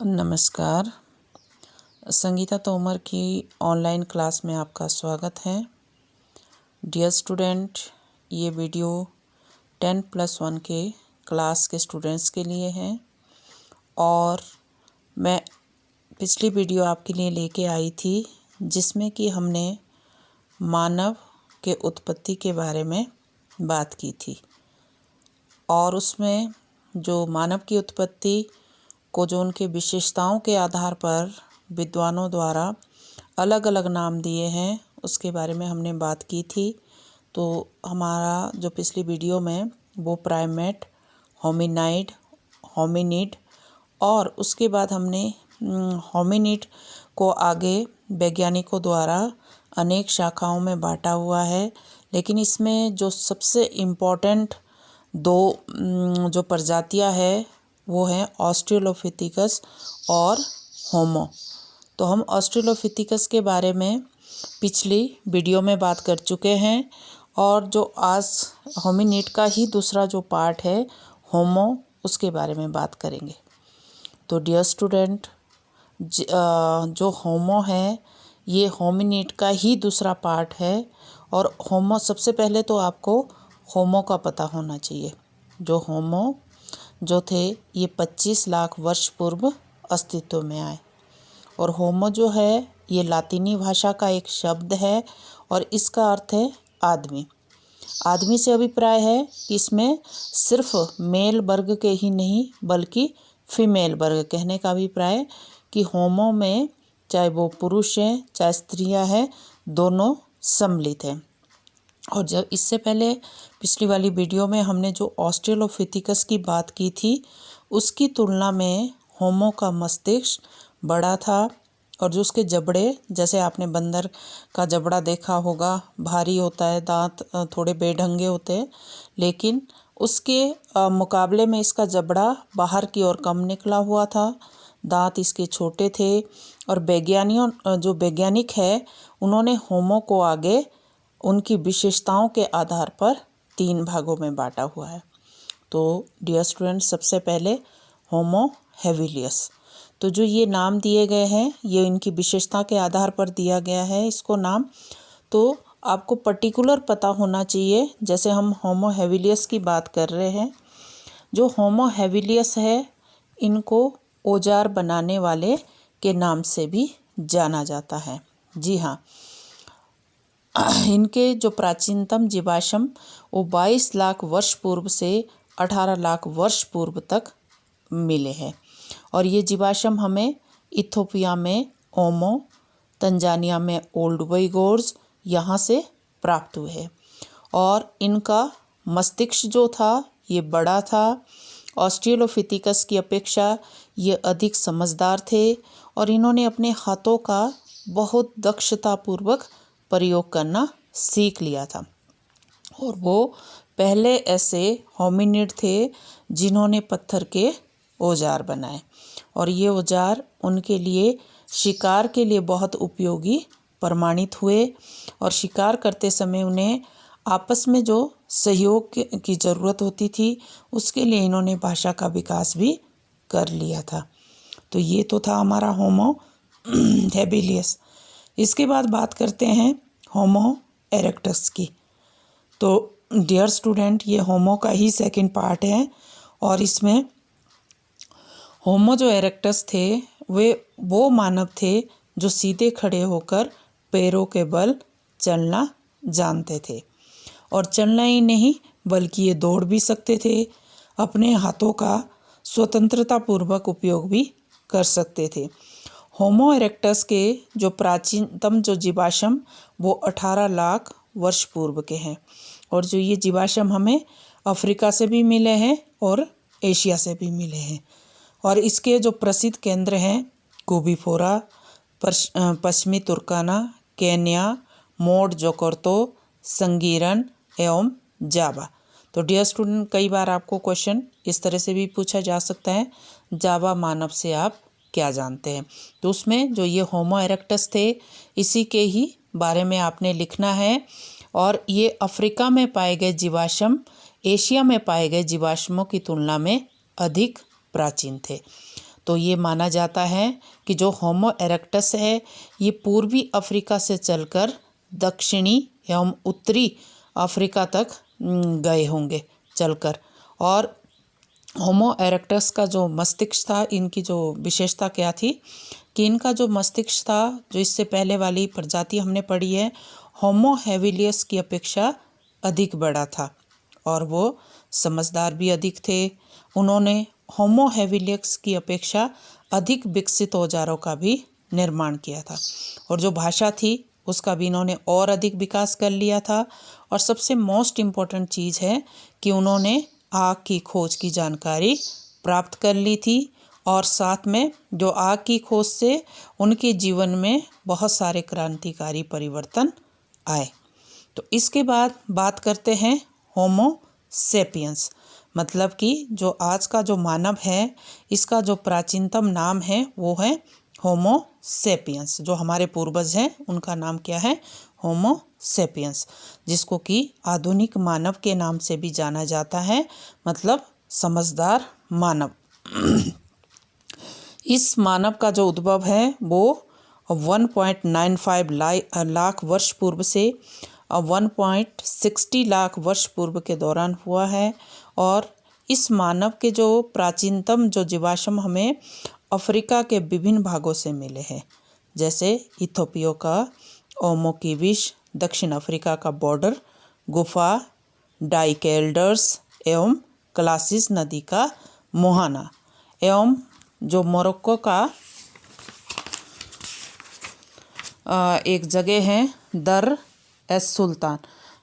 नमस्कार। संगीता तोमर की online class में आपका स्वागत है। डियर स्टूडेंट, ये वीडियो 10+1 के क्लास के स्टूडेंट्स के लिए है और मैं पिछली वीडियो आपके लिए लेके आई थी जिसमें कि हमने मानव के उत्पत्ति के बारे में बात की थी और उसमें जो मानव की उत्पत्ति को जो उनके विशेषताओं के आधार पर विद्वानों द्वारा अलग अलग नाम दिए हैं उसके बारे में हमने बात की थी। तो हमारा जो पिछली वीडियो में वो प्राइमेट, होमिनाइड, होमिनिड और उसके बाद हमने होमिनिड को आगे वैज्ञानिकों द्वारा अनेक शाखाओं में बांटा हुआ है, लेकिन इसमें जो सबसे इम्पोर्टेंट दो जो प्रजातियां है वो हैं ऑस्ट्रेलोपिथेकस और होमो। तो हम ऑस्ट्रेलोपिथेकस के बारे में पिछली वीडियो में बात कर चुके हैं और जो आज होमिनिड का ही दूसरा जो पार्ट है होमो, उसके बारे में बात करेंगे। तो डियर स्टूडेंट, जो होमो है ये होमिनिड का ही दूसरा पार्ट है और होमो, सबसे पहले तो आपको होमो का पता होना चाहिए। जो होमो जो थे ये 25 लाख वर्ष पूर्व अस्तित्व में आए और होमो जो है ये लातीनी भाषा का एक शब्द है और इसका अर्थ है आदमी। आदमी से अभिप्राय है कि इसमें सिर्फ मेल वर्ग के ही नहीं बल्कि फीमेल वर्ग, कहने का अभिप्राय कि होमो में चाहे वो पुरुष है चाहे स्त्रियां हैं, दोनों सम्मिलित हैं। और जब इससे पहले पिछली वाली वीडियो में हमने जो ऑस्ट्रेलोपिथेकस की बात की थी उसकी तुलना में होमो का मस्तिष्क बड़ा था और जो उसके जबड़े, जैसे आपने बंदर का जबड़ा देखा होगा, भारी होता है, दांत थोड़े बेढंगे होते हैं, लेकिन उसके मुकाबले में इसका जबड़ा बाहर की ओर कम निकला हुआ था, दांत इसके छोटे थे और वैज्ञानिक है उन्होंने होमो को आगे उनकी विशेषताओं के आधार पर 3 भागों में बांटा हुआ है। तो डियर स्टूडेंट्स, सबसे पहले होमो हैबिलियस। तो जो ये नाम दिए गए हैं ये इनकी विशेषता के आधार पर दिया गया है इसको नाम। तो आपको पर्टिकुलर पता होना चाहिए, जैसे हम होमो हैबिलियस की बात कर रहे हैं। जो होमो हैबिलियस है इनको औजार बनाने वाले के नाम से भी जाना जाता है। जी हाँ, इनके जो प्राचीनतम जीवाश्म वो 22 लाख वर्ष पूर्व से 18 लाख वर्ष पूर्व तक मिले हैं और ये जीवाश्म हमें इथोपिया में ओमो, तंजानिया में ओल्ड वैगोर्स यहाँ से प्राप्त हुए हैं और इनका मस्तिष्क जो था ये बड़ा था। ऑस्ट्रेलोपिथेकस की अपेक्षा ये अधिक समझदार थे और इन्होंने अपने हाथों का बहुत दक्षतापूर्वक प्रयोग करना सीख लिया था और वो पहले ऐसे होमिनिड थे जिन्होंने पत्थर के औजार बनाए और ये औजार उनके लिए शिकार के लिए बहुत उपयोगी प्रमाणित हुए और शिकार करते समय उन्हें आपस में जो सहयोग की ज़रूरत होती थी उसके लिए इन्होंने भाषा का विकास भी कर लिया था। तो ये तो था हमारा होमो हैबिलियस। इसके बाद बात करते हैं होमो इरेक्टस की। तो डियर स्टूडेंट, ये होमो का ही सेकंड पार्ट है और इसमें होमो जो इरेक्टस थे वे वो मानव थे जो सीधे खड़े होकर पैरों के बल चलना जानते थे और चलना ही नहीं बल्कि ये दौड़ भी सकते थे, अपने हाथों का स्वतंत्रतापूर्वक उपयोग भी कर सकते थे। होमो इरेक्टस के जो प्राचीनतम जो जीवाश्म वो 18 लाख वर्ष पूर्व के हैं और जो ये जीवाश्म हमें अफ्रीका से भी मिले हैं और एशिया से भी मिले हैं और इसके जो प्रसिद्ध केंद्र हैं कुबीफोरा, पश्चिमी तुर्काना, केन्या, मोड जोकोर्तो, संगीरन एवं जावा। तो डियर स्टूडेंट, कई बार आपको क्वेश्चन इस तरह से भी पूछा जा सकता है, जावा मानव से आप क्या जानते हैं। तो उसमें जो ये होमो इरेक्टस थे इसी के ही बारे में आपने लिखना है और ये अफ्रीका में पाए गए जीवाश्म एशिया में पाए गए जीवाश्मों की तुलना में अधिक प्राचीन थे। तो ये माना जाता है कि जो होमो इरेक्टस है ये पूर्वी अफ्रीका से चलकर दक्षिणी एवं उत्तरी अफ्रीका तक गए होंगे चलकर। और होमो इरेक्टस का जो मस्तिष्क था, इनकी जो विशेषता क्या थी कि इनका जो मस्तिष्क था, जो इससे पहले वाली प्रजाति हमने पढ़ी है होमो हैबिलियस की अपेक्षा अधिक बड़ा था और वो समझदार भी अधिक थे। उन्होंने होमो हैबिलियस की अपेक्षा अधिक विकसित औजारों का भी निर्माण किया था और जो भाषा थी उसका भी इन्होंने और अधिक विकास कर लिया था। और सबसे मोस्ट इम्पॉर्टेंट चीज़ है कि उन्होंने आग की खोज की जानकारी प्राप्त कर ली थी और साथ में जो आग की खोज से उनके जीवन में बहुत सारे क्रांतिकारी परिवर्तन आए। तो इसके बाद बात करते हैं होमो सेपियंस, मतलब कि जो आज का जो मानव है इसका जो प्राचीनतम नाम है वो है होमो सेपियंस। जो हमारे पूर्वज हैं उनका नाम क्या है? होमो सेपियंस, जिसको कि आधुनिक मानव के नाम से भी जाना जाता है, मतलब समझदार मानव। इस मानव का जो उद्भव है वो 1.95 लाख वर्ष पूर्व से 1.60 लाख वर्ष पूर्व के दौरान हुआ है। और इस मानव के जो प्राचीनतम जो जीवाश्म हमें अफ्रीका के विभिन्न भागों से मिले हैं, जैसे इथोपिया का ओमो किविश, दक्षिण अफ्रीका का बॉर्डर गुफा, डाइकेल्डर्स एवं क्लासिस नदी का मोहाना, एवं जो मोरक्को का एक जगह है दर एस सुल्तान।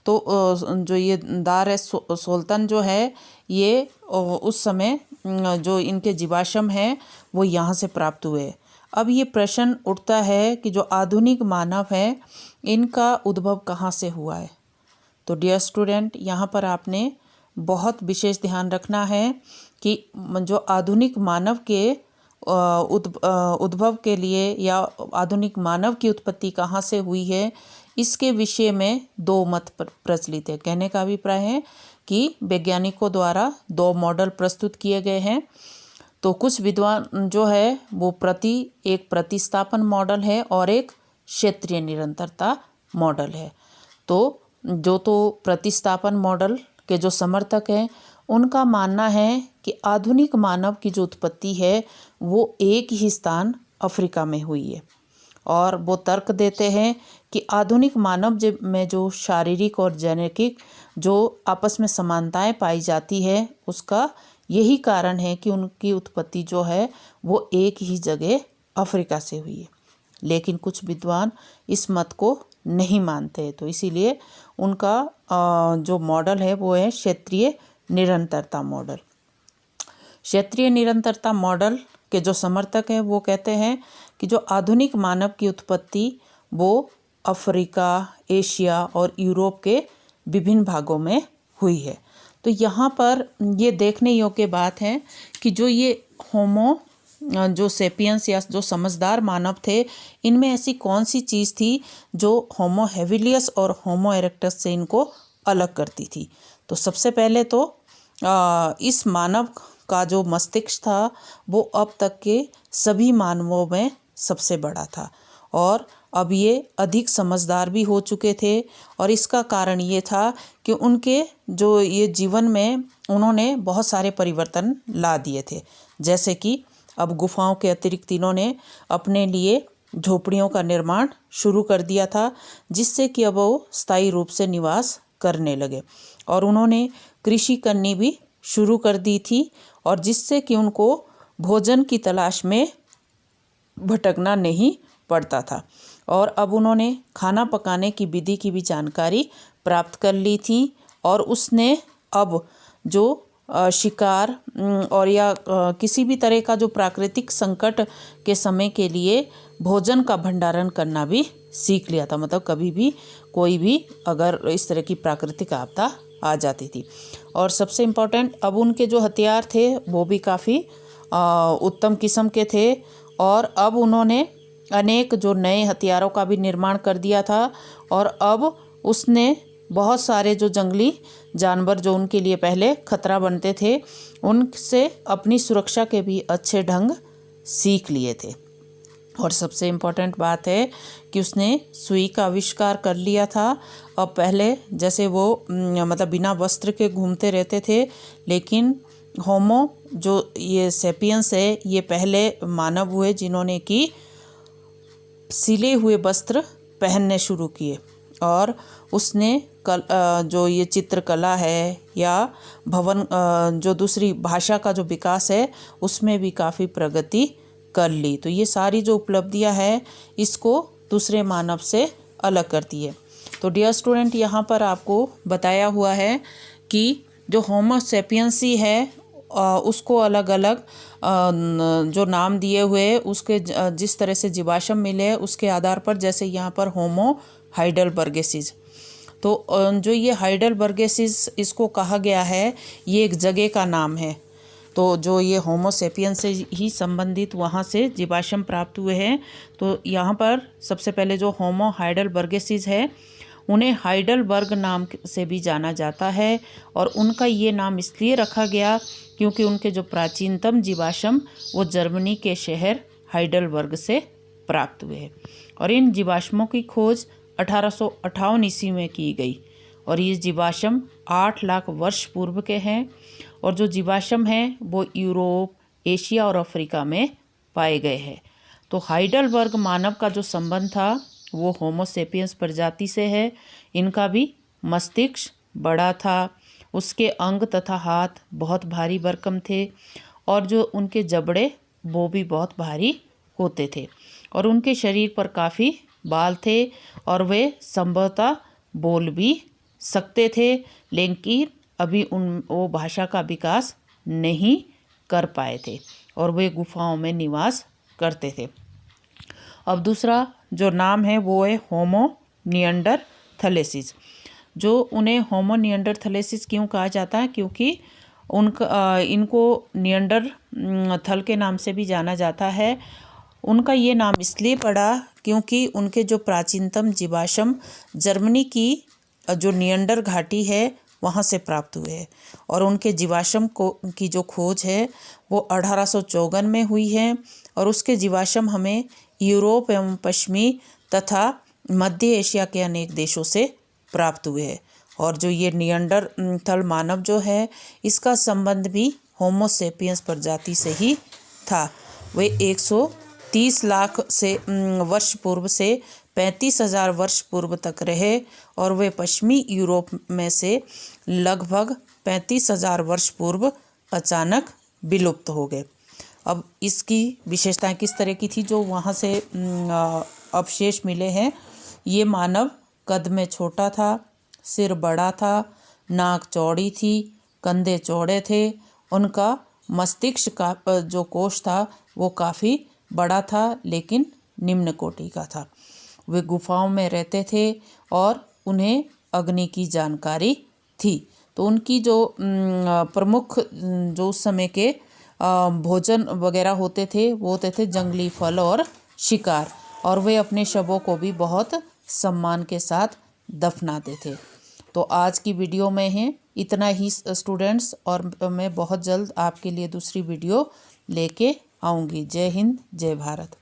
तो जो ये दार एस सुल्तान जो है ये उस समय जो इनके जीवाश्म हैं वो यहाँ से प्राप्त हुए। अब ये प्रश्न उठता है कि जो आधुनिक मानव है इनका उद्भव कहाँ से हुआ है। तो डियर स्टूडेंट, यहाँ पर आपने बहुत विशेष ध्यान रखना है कि जो आधुनिक मानव के उद्भव के लिए या आधुनिक मानव की उत्पत्ति कहाँ से हुई है, इसके विषय में दो मत प्रचलित है। कहने का अभिप्राय है कि वैज्ञानिकों द्वारा दो मॉडल प्रस्तुत किए गए हैं। तो कुछ विद्वान जो है वो एक प्रतिस्थापन मॉडल है और एक क्षेत्रीय निरंतरता मॉडल है। तो प्रतिस्थापन मॉडल के जो समर्थक हैं उनका मानना है कि आधुनिक मानव की जो उत्पत्ति है वो एक ही स्थान अफ्रीका में हुई है। और वो तर्क देते हैं कि आधुनिक मानव में जो शारीरिक और जेनेटिक जो आपस में समानताएं पाई जाती है उसका यही कारण है कि उनकी उत्पत्ति जो है वो एक ही जगह अफ्रीका से हुई है। लेकिन कुछ विद्वान इस मत को नहीं मानते, तो इसीलिए उनका जो मॉडल है वो है क्षेत्रीय निरंतरता मॉडल। क्षेत्रीय निरंतरता मॉडल के जो समर्थक हैं वो कहते हैं कि जो आधुनिक मानव की उत्पत्ति वो अफ्रीका, एशिया और यूरोप के विभिन्न भागों में हुई है। तो यहाँ पर ये देखने योग्य बात है कि जो ये होमो जो सेपियंस या जो समझदार मानव थे, इनमें ऐसी कौन सी चीज़ थी जो होमो हैबिलियस और होमो इरेक्टस से इनको अलग करती थी। तो सबसे पहले तो इस मानव का जो मस्तिष्क था वो अब तक के सभी मानवों में सबसे बड़ा था और अब ये अधिक समझदार भी हो चुके थे। और इसका कारण ये था कि उनके जो ये जीवन में उन्होंने बहुत सारे परिवर्तन ला दिए थे, जैसे कि अब गुफाओं के अतिरिक्त इन्होंने अपने लिए झोपड़ियों का निर्माण शुरू कर दिया था, जिससे कि अब वो स्थायी रूप से निवास करने लगे। और उन्होंने कृषि करनी भी शुरू कर दी थी और जिससे कि उनको भोजन की तलाश में भटकना नहीं पड़ता था। और अब उन्होंने खाना पकाने की विधि की भी जानकारी प्राप्त कर ली थी और उसने अब जो शिकार और या किसी भी तरह का जो प्राकृतिक संकट के समय के लिए भोजन का भंडारण करना भी सीख लिया था। मतलब कभी भी कोई भी अगर इस तरह की प्राकृतिक आपदा आ जाती थी। और सबसे इम्पोर्टेंट, अब उनके जो हथियार थे वो भी काफ़ी उत्तम किस्म के थे और अब उन्होंने अनेक जो नए हथियारों का भी निर्माण कर दिया था। और अब उसने बहुत सारे जो जंगली जानवर जो उनके लिए पहले खतरा बनते थे उनसे अपनी सुरक्षा के भी अच्छे ढंग सीख लिए थे। और सबसे इम्पोर्टेंट बात है कि उसने सुई का आविष्कार कर लिया था। और पहले जैसे वो मतलब बिना वस्त्र के घूमते रहते थे, लेकिन होमो जो ये सेपियंस है ये पहले मानव हुए जिन्होंने कि सिले हुए वस्त्र पहनने शुरू किए। और उसने जो ये चित्रकला है या भवन जो दूसरी भाषा का जो विकास है उसमें भी काफ़ी प्रगति कर ली। तो ये सारी जो उपलब्धियां है इसको दूसरे मानव से अलग करती है। तो डियर स्टूडेंट, यहाँ पर आपको बताया हुआ है कि जो होमो सेपियंसी है उसको अलग अलग जो नाम दिए हुए उसके जिस तरह से जीवाश्म मिले उसके आधार पर, जैसे यहाँ पर होमो हाइडेलबर्गेसिस, तो जो ये हाइडेलबर्गेसिस इसको कहा गया है ये एक जगह का नाम है। तो जो ये होमो सेपियंस से ही संबंधित वहाँ से जीवाश्म प्राप्त हुए हैं। तो यहाँ पर सबसे पहले जो होमो हाइडेलबर्गेसिस है उन्हें हाइडेलबर्ग नाम से भी जाना जाता है। और उनका ये नाम इसलिए रखा गया क्योंकि उनके जो प्राचीनतम जीवाश्म वो जर्मनी के शहर हाइडेलबर्ग से प्राप्त हुए हैं। और इन जीवाश्मों की खोज 1858 ईस्वी में की गई। और ये जीवाश्म 8 लाख वर्ष पूर्व के हैं। और जो जीवाश्म हैं वो यूरोप, एशिया और अफ्रीका में पाए गए हैं। तो हाइडेलबर्ग मानव का जो संबंध था वो होमो सेपियंस प्रजाति से है। इनका भी मस्तिष्क बड़ा था, उसके अंग तथा हाथ बहुत भारी भरकम थे और जो उनके जबड़े वो भी बहुत भारी होते थे। और उनके शरीर पर काफ़ी बाल थे और वे संभवतः बोल भी सकते थे, लेकिन अभी वो भाषा का विकास नहीं कर पाए थे और वे गुफाओं में निवास करते थे। अब दूसरा जो नाम है वो है होमो निएंडरथलेसिस। जो उन्हें होमो निएंडरथलेसिस क्यों कहा जाता है, क्योंकि इनको निएंडरथल के नाम से भी जाना जाता है। उनका ये नाम इसलिए पड़ा क्योंकि उनके जो प्राचीनतम जीवाश्म जर्मनी की जो निएंडर घाटी है वहाँ से प्राप्त हुए हैं। और उनके जीवाश्म की जो खोज है वो 1854 में हुई है। और उसके जीवाश्म हमें यूरोप एवं पश्चिमी तथा मध्य एशिया के अनेक देशों से प्राप्त हुए हैं। और जो ये निएंडरथल मानव जो है इसका संबंध भी होमो सेपियंस प्रजाति से ही था। वे 130 लाख से वर्ष पूर्व से 35,000 वर्ष पूर्व तक रहे और वे पश्चिमी यूरोप में से लगभग 35,000 वर्ष पूर्व अचानक विलुप्त हो गए। अब इसकी विशेषताएं किस तरह की थी जो वहाँ से अवशेष मिले हैं। ये मानव कद में छोटा था, सिर बड़ा था, नाक चौड़ी थी, कंधे चौड़े थे। उनका मस्तिष्क का जो कोश था वो काफ़ी बड़ा था लेकिन निम्न कोटि का था। वे गुफाओं में रहते थे और उन्हें अग्नि की जानकारी थी। तो उनकी जो प्रमुख जो उस समय के भोजन वगैरह होते थे वो होते थे जंगली फल और शिकार। और वे अपने शवों को भी बहुत सम्मान के साथ दफनाते थे। तो आज की वीडियो में है इतना ही स्टूडेंट्स, और मैं बहुत जल्द आपके लिए दूसरी वीडियो लेके आऊँगी। जय हिंद, जय भारत।